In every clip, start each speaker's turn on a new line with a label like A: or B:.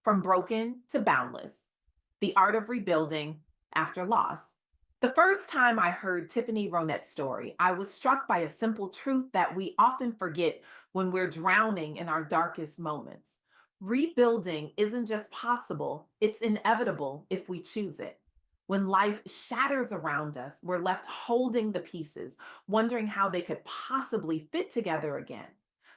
A: From Broken to Boundless: The Art of Rebuilding After Loss. The first time I heard Tiffanie Ronette's story, I was struck by a simple truth that we often forget when we're drowning in our darkest moments. Rebuilding isn't just possible, it's inevitable if we choose it. When life shatters around us, we're left holding the pieces, wondering how they could possibly fit together again.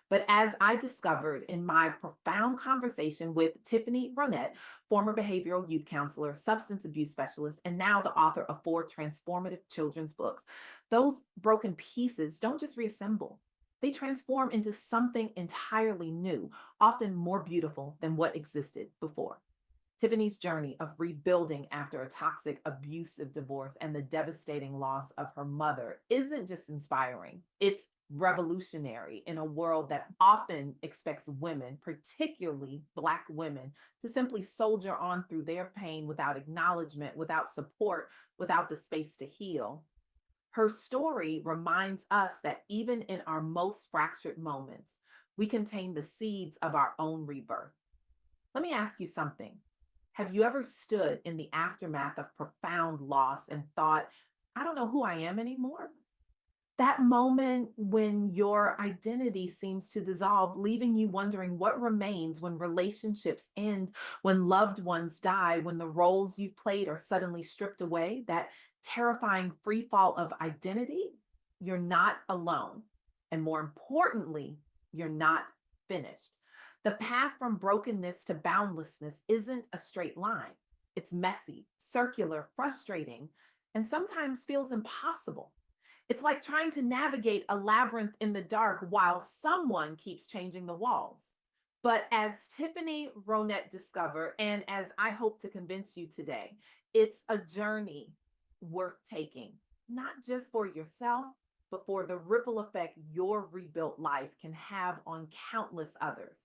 A: But as I discovered in my profound conversation with Tiffanie Ronette, former behavioral youth counselor, substance abuse specialist, and now the author of four transformative children's books, those broken pieces don't just reassemble. They transform into something entirely new, often more beautiful than what existed before. Tiffany's journey of rebuilding after a toxic, abusive divorce and the devastating loss of her mother isn't just inspiring, it's revolutionary in a world that often expects women, particularly Black women, to simply soldier on through their pain without acknowledgement, without support, without the space to heal. Her story reminds us that even in our most fractured moments, we contain the seeds of our own rebirth. Let me ask you something. Have you ever stood in the aftermath of profound loss and thought, I don't know who I am anymore? That moment when your identity seems to dissolve, leaving you wondering what remains when relationships end, when loved ones die, when the roles you've played are suddenly stripped away, that terrifying free fall of identity. You're not alone. And more importantly, you're not finished. The path from brokenness to boundlessness isn't a straight line. It's messy, circular, frustrating, and sometimes feels impossible. It's like trying to navigate a labyrinth in the dark while someone keeps changing the walls. But as Tiffanie Ronette discovered, and as I hope to convince you today, it's a journey worth taking, not just for yourself, but for the ripple effect your rebuilt life can have on countless others.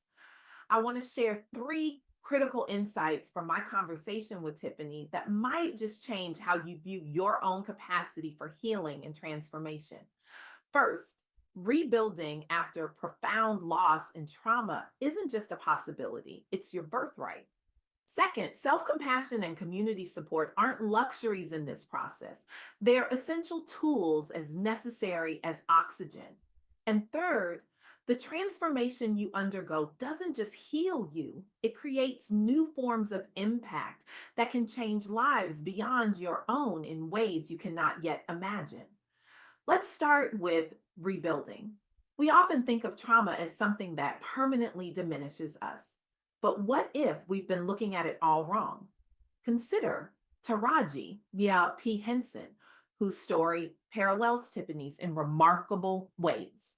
A: I want to share three critical insights from my conversation with Tiffany that might just change how you view your own capacity for healing and transformation. First, rebuilding after profound loss and trauma isn't just a possibility, it's your birthright. Second, self compassion and community support aren't luxuries in this process. They're essential tools as necessary as oxygen. And third, the transformation you undergo doesn't just heal you, it creates new forms of impact that can change lives beyond your own in ways you cannot yet imagine. Let's start with rebuilding. We often think of trauma as something that permanently diminishes us. But what if we've been looking at it all wrong? Consider Taraji P. Henson, whose story parallels Tiffany's in remarkable ways.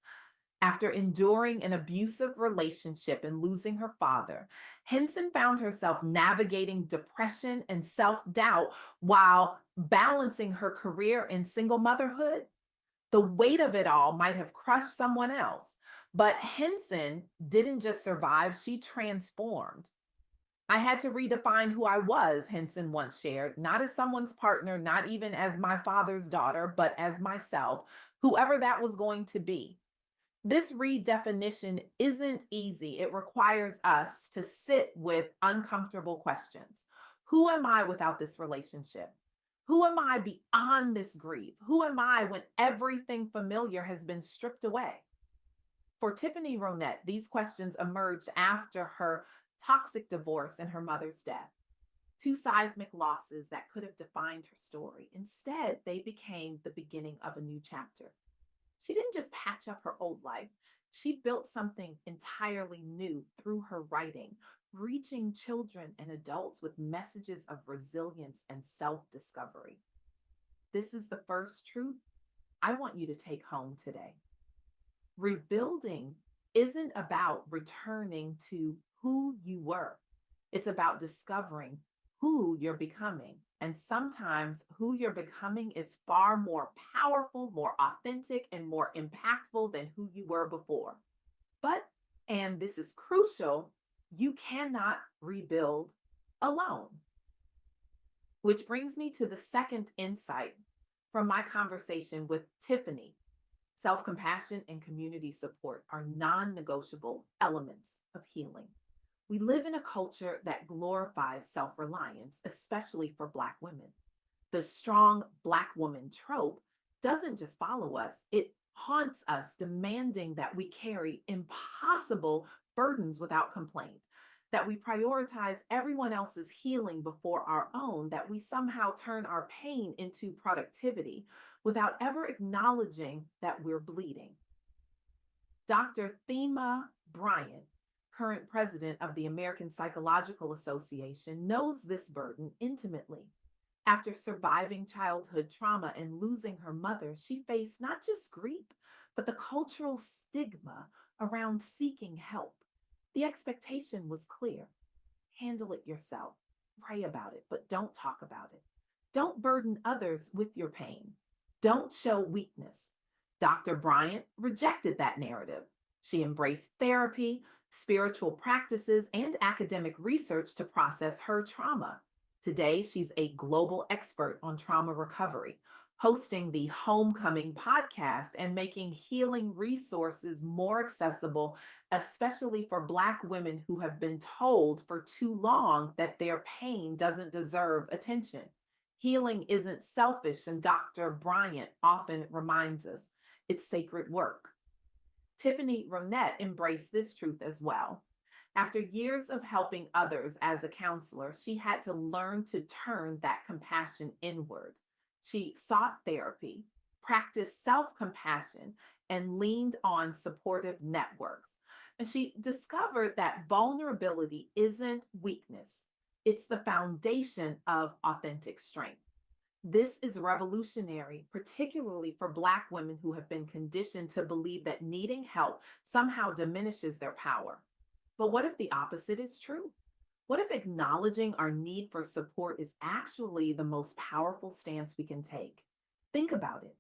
A: After enduring an abusive relationship and losing her father, Henson found herself navigating depression and self doubt while balancing her career in single motherhood. The weight of it all might have crushed someone else, but Henson didn't just survive, she transformed. I had to redefine who I was, Henson once shared, not as someone's partner, not even as my father's daughter, but as myself, whoever that was going to be. This redefinition isn't easy. It requires us to sit with uncomfortable questions. Who am I without this relationship? Who am I beyond this grief? Who am I when everything familiar has been stripped away? For Tiffanie Ronette, these questions emerged after her toxic divorce and her mother's death, two seismic losses that could have defined her story. Instead, they became the beginning of a new chapter. She didn't just patch up her old life, she built something entirely new through her writing, reaching children and adults with messages of resilience and self discovery. This is the first truth I want you to take home today. Rebuilding isn't about returning to who you were, it's about discovering who you're becoming. And sometimes who you're becoming is far more powerful, more authentic, and more impactful than who you were before. But, and this is crucial, you cannot rebuild alone. Which brings me to the second insight from my conversation with Tiffany. Self compassion and community support are non negotiable elements of healing. We live in a culture that glorifies self reliance, especially for Black women. The strong Black woman trope doesn't just follow us, it haunts us, demanding that we carry impossible burdens without complaint, that we prioritize everyone else's healing before our own, that we somehow turn our pain into productivity without ever acknowledging that we're bleeding. Dr. Thema Bryant, current president of the American Psychological Association, knows this burden intimately. After surviving childhood trauma and losing her mother, she faced not just grief, but the cultural stigma around seeking help. The expectation was clear: handle it yourself, pray about it, but don't talk about it. Don't burden others with your pain. Don't show weakness. Dr. Bryant rejected that narrative. She embraced therapy, spiritual practices, and academic research to process her trauma. Today, she's a global expert on trauma recovery, hosting the Homecoming podcast and making healing resources more accessible, especially for Black women who have been told for too long that their pain doesn't deserve attention. Healing isn't selfish, and Dr. Bryant often reminds us it's sacred work. Tiffanie Ronette embraced this truth as well. After years of helping others as a counselor, she had to learn to turn that compassion inward. She sought therapy, practiced self compassion, and leaned on supportive networks. And she discovered that vulnerability isn't weakness, it's the foundation of authentic strength. This is revolutionary, particularly for Black women who have been conditioned to believe that needing help somehow diminishes their power. But what if the opposite is true? What if acknowledging our need for support is actually the most powerful stance we can take? Think about it.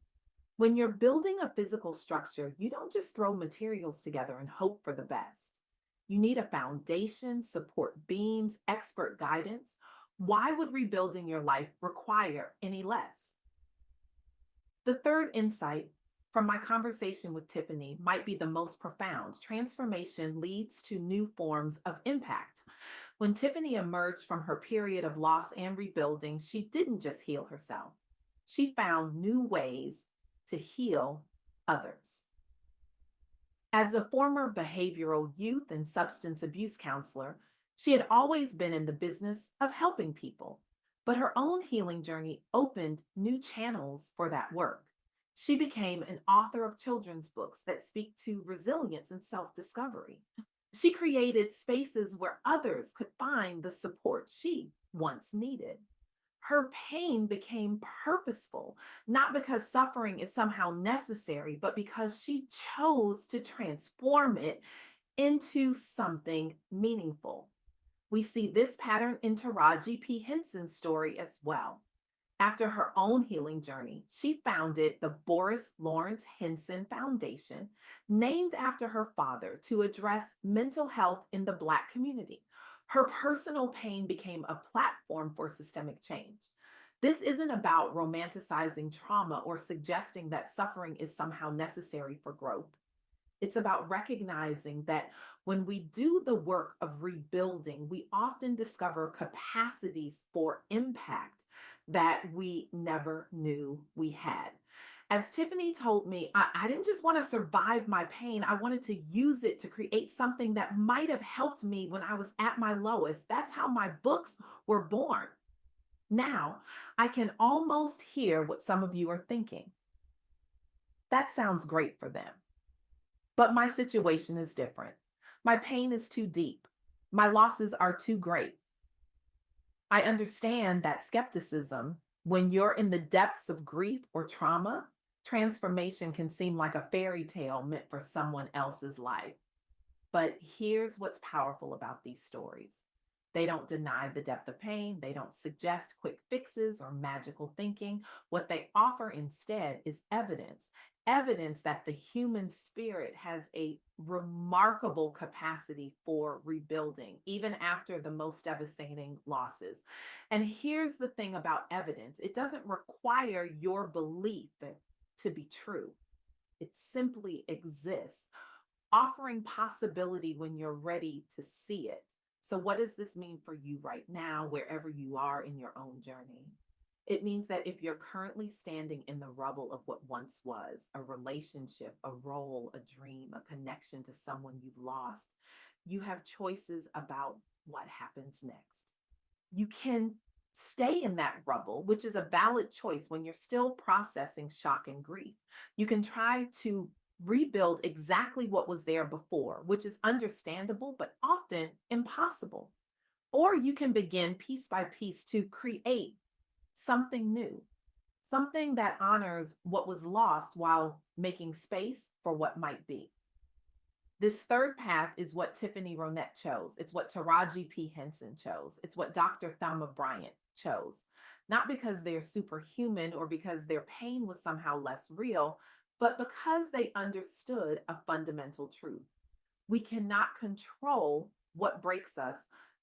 A: When you're building a physical structure, you don't just throw materials together and hope for the best. You need a foundation, support beams, expert guidance. Why would rebuilding your life require any less? The third insight from my conversation with Tiffanie might be the most profound. Transformation leads to new forms of impact. When Tiffanie emerged from her period of loss and rebuilding, she didn't just heal herself, she found new ways to heal others. As a former behavioral youth and substance abuse counselor, she had always been in the business of helping people, but her own healing journey opened new channels for that work. She became an author of children's books that speak to resilience and self discovery. She created spaces where others could find the support she once needed. Her pain became purposeful, not because suffering is somehow necessary, but because she chose to transform it into something meaningful. We see this pattern in Taraji P. Henson's story as well. After her own healing journey, she founded the Boris Lawrence Henson Foundation, named after her father, to address mental health in the Black community. Her personal pain became a platform for systemic change. This isn't about romanticizing trauma or suggesting that suffering is somehow necessary for growth. It's about recognizing that when we do the work of rebuilding, we often discover capacities for impact that we never knew we had. As Tiffanie told me, I didn't just want to survive my pain. I wanted to use it to create something that might have helped me when I was at my lowest. That's how my books were born. Now, I can almost hear what some of you are thinking. That sounds great for them. But my situation is different. My pain is too deep. My losses are too great. I understand that skepticism. When you're in the depths of grief or trauma, transformation can seem like a fairy tale meant for someone else's life. But here's what's powerful about these stories: they don't deny the depth of pain, they don't suggest quick fixes or magical thinking. What they offer instead is evidence. Evidence that the human spirit has a remarkable capacity for rebuilding, even after the most devastating losses. And here's the thing about evidence: it doesn't require your belief to be true, it simply exists, offering possibility when you're ready to see it. So, what does this mean for you right now, wherever you are in your own journey? It means that if you're currently standing in the rubble of what once was a relationship, a role, a dream, a connection to someone you've lost, you have choices about what happens next. You can stay in that rubble, which is a valid choice when you're still processing shock and grief. You can try to rebuild exactly what was there before, which is understandable, but often impossible. Or you can begin piece by piece to create something new, something that honors what was lost while making space for what might be. This third path is what Tiffanie Ronette chose. It's what Taraji P. Henson chose. It's what Dr. Thelma Bryant chose. Not because they're superhuman or because their pain was somehow less real, but because they understood a fundamental truth. We cannot control what breaks us,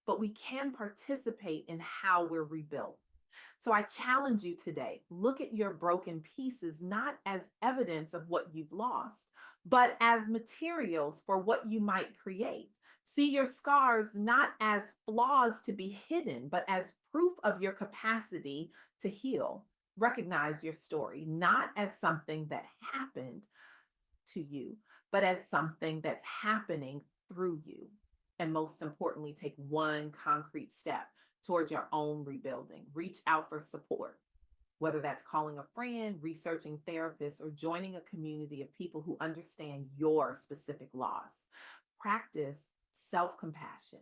A: but we can participate in how we're rebuilt. So I challenge you today, look at your broken pieces not as evidence of what you've lost, but as materials for what you might create. See your scars not as flaws to be hidden, but as proof of your capacity to heal. Recognize your story not as something that happened to you, but as something that's happening through you. And most importantly, take one concrete step towards your own rebuilding. Reach out for support, whether that's calling a friend, researching therapists, or joining a community of people who understand your specific loss. Practice self compassion,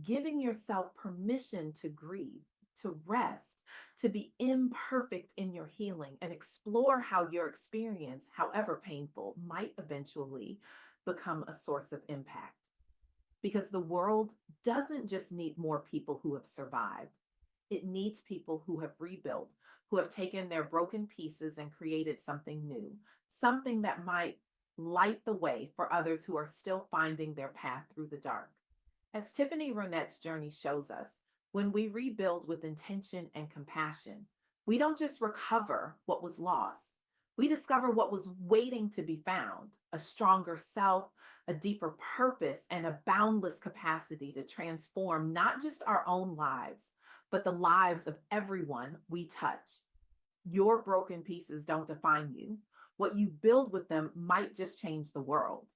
A: giving yourself permission to grieve, to rest, to be imperfect in your healing, and explore how your experience, however painful, might eventually become a source of impact. Because the world doesn't just need more people who have survived, it needs people who have rebuilt, who have taken their broken pieces and created something new, something that might light the way for others who are still finding their path through the dark. As Tiffanie Ronette's journey shows us, when we rebuild with intention and compassion, we don't just recover what was lost. We discover what was waiting to be found, a stronger self, a deeper purpose, and a boundless capacity to transform not just our own lives, but the lives of everyone we touch. Your broken pieces don't define you. What you build with them might just change the world.